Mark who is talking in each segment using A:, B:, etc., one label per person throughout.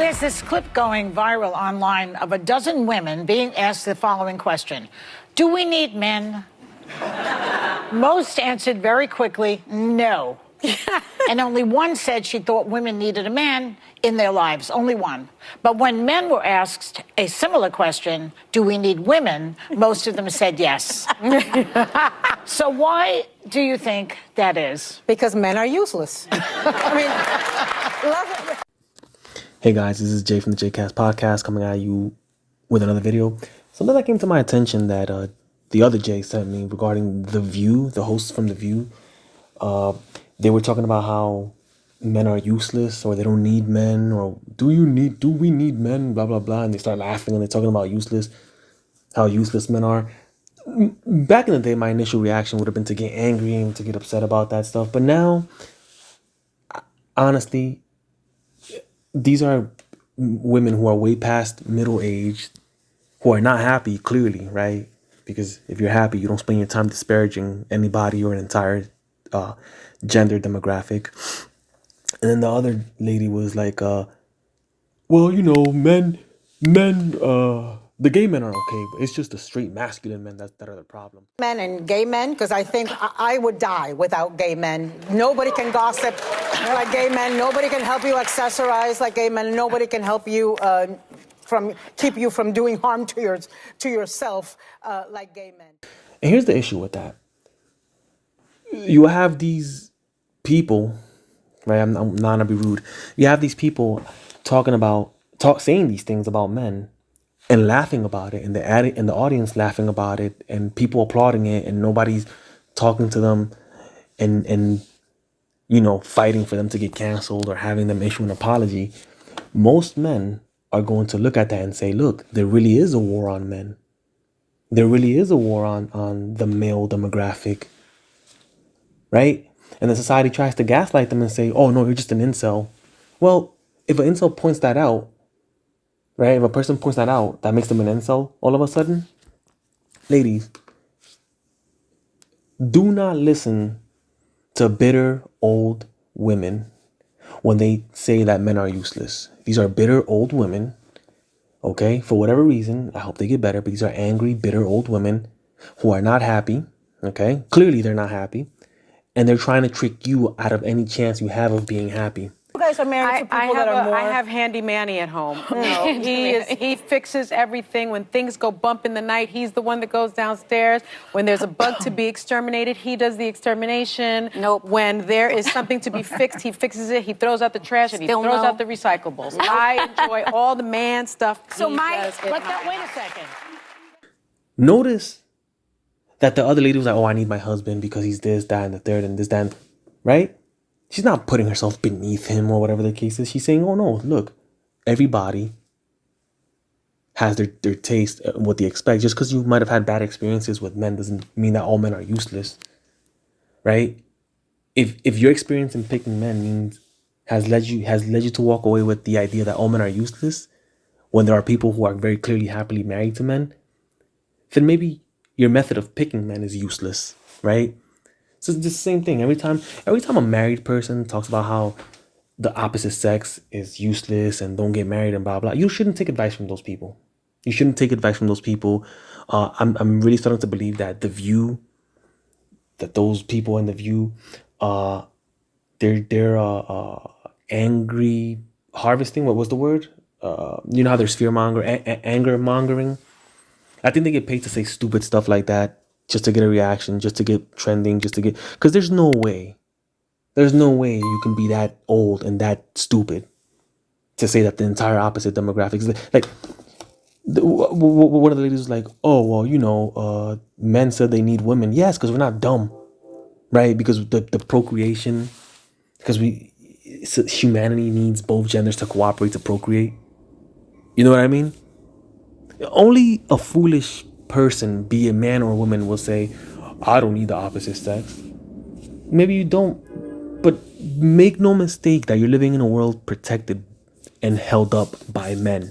A: There's this clip going viral online of a dozen women being asked the following question: do we need men? Most answered very quickly, no. And only one said she thought women needed a man in their lives, only one. But when men were asked a similar question, do we need women, most of them said yes. So why do you think that is?
B: Because men are useless. I mean, love it.
C: Hey guys, this is Jay from the JCast podcast coming at you with another video. Something that came to my attention that the other Jay sent me regarding The View, the hosts from The View. They were talking about how men are useless or they don't need men, or do we need men, blah, blah, blah. And they start laughing and they're talking about how useless men are. Back in the day, my initial reaction would have been to get angry and to get upset about that stuff. But now, honestly, these are women who are way past middle age, who are not happy, clearly, right? Because if you're happy, you don't spend your time disparaging anybody or an entire gender demographic. And then the other lady was like, well, you know, the gay men are okay, but it's just the straight masculine men that are the problem.
B: Men and gay men, because I think I would die without gay men. Nobody can gossip like gay men. Nobody can help you accessorize like gay men. Nobody can help you keep you from doing harm to yourself like gay men.
C: And here's the issue with that. You have these people, right? I'm not gonna be rude. You have these people saying these things about men and laughing about it, and the audience laughing about it, and people applauding it, and nobody's talking to them and you know, fighting for them to get canceled or having them issue an apology. Most men are going to look at that and say, look, there really is a war on men. There really is a war on the male demographic, right? And the society tries to gaslight them and say, oh, no, you're just an incel. Well, if an incel points that out, right? If a person points that out, that makes them an incel all of a sudden. Ladies, do not listen to bitter old women when they say that men are useless. These are bitter old women, okay? For whatever reason, I hope they get better, but these are angry, bitter old women who are not happy, okay? Clearly they're not happy. And they're trying to trick you out of any chance you have of being happy.
B: You guys are married to people that are more...
D: I have Handy Manny at home. No, he fixes everything. When things go bump in the night, he's the one that goes downstairs. When there's a bug to be exterminated, he does the extermination.
E: Nope.
D: When there is something to be fixed, he fixes it. He throws out the trash and he throws out the recyclables. I enjoy all the man stuff.
A: So wait a second.
C: Notice that the other lady was like, oh, I need my husband because he's this, that, and the third, and this, that, and... right? She's not putting herself beneath him or whatever the case is. She's saying, oh, no, look, everybody has their taste and what they expect. Just because you might have had bad experiences with men doesn't mean that all men are useless, right? If your experience in picking men has led you to walk away with the idea that all men are useless, when there are people who are very clearly happily married to men, then maybe your method of picking men is useless, right? So it's the same thing. Every time a married person talks about how the opposite sex is useless and don't get married and blah, blah, you shouldn't take advice from those people. You shouldn't take advice from those people. I'm really starting to believe that those people in The View, they're angry harvesting. What was the word? You know how there's anger mongering? I think they get paid to say stupid stuff like that, just to get a reaction, just to get trending, because there's no way you can be that old and that stupid to say that the entire opposite demographics, like, one of the ladies was like, oh, well, you know, men said they need women. Yes, because we're not dumb, right? Because the procreation, because humanity needs both genders to cooperate to procreate. You know what I mean? Only a foolish person, be it man or woman, will say, I don't need the opposite sex. Maybe you don't, but make no mistake that you're living in a world protected and held up by men.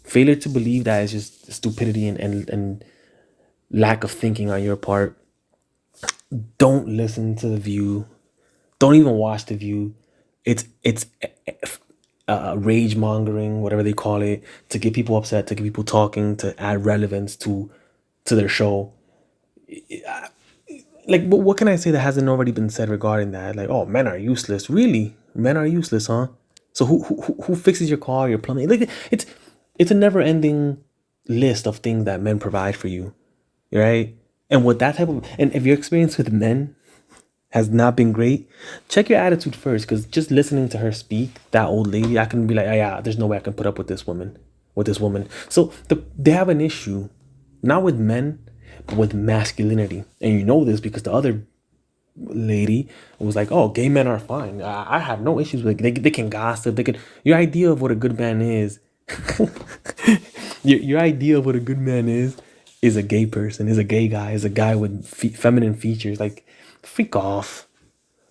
C: Failure to believe that is just stupidity and lack of thinking on your part. Don't listen to The View. Don't even watch The View. It's rage mongering, whatever they call it, to get people upset, to get people talking, to add relevance to their show. Like, what can I say that hasn't already been said regarding that? Like, oh, men are useless. Really, men are useless, huh? So who fixes your car, your plumbing? Like, it's a never ending list of things that men provide for you, right? And with that type of, and if your experience with men has not been great, check your attitude first. Because just listening to her speak, that old lady, I can be like, oh, yeah, there's no way I can put up with this woman, So they have an issue, not with men, but with masculinity. And you know this because the other lady was like, oh, gay men are fine. I have no issues with it. They can gossip. They can. Your idea of what a good man is, your idea of what a good man is a gay person, is a gay guy, is a guy with feminine features. Like, freak off.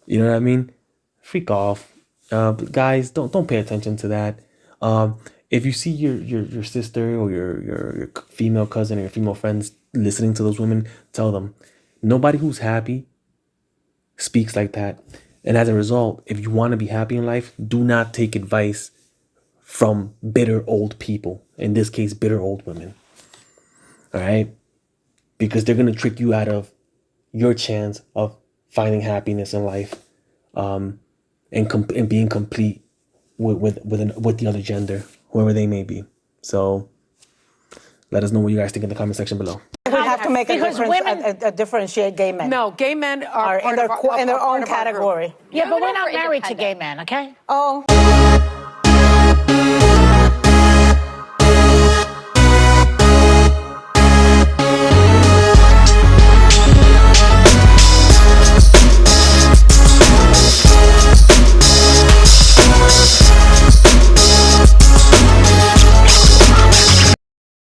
C: You know what I mean? Freak off. But guys, don't pay attention to that. If you see your sister or your female cousin or your female friends listening to those women, tell them nobody who's happy speaks like that. And as a result, if you want to be happy in life, do not take advice from bitter old people. In this case, bitter old women. All right? Because they're going to trick you out of your chance of finding happiness in life, and being complete with the other gender, whoever they may be. So let us know what you guys think in the comment section below.
B: We have to make a
A: Because
B: difference,
A: women-
B: differentiate gay men.
D: No, gay men are
B: in their own category.
A: Yeah, but we're
E: we're
A: not married to
E: independent.
A: gay men, okay?
B: Oh.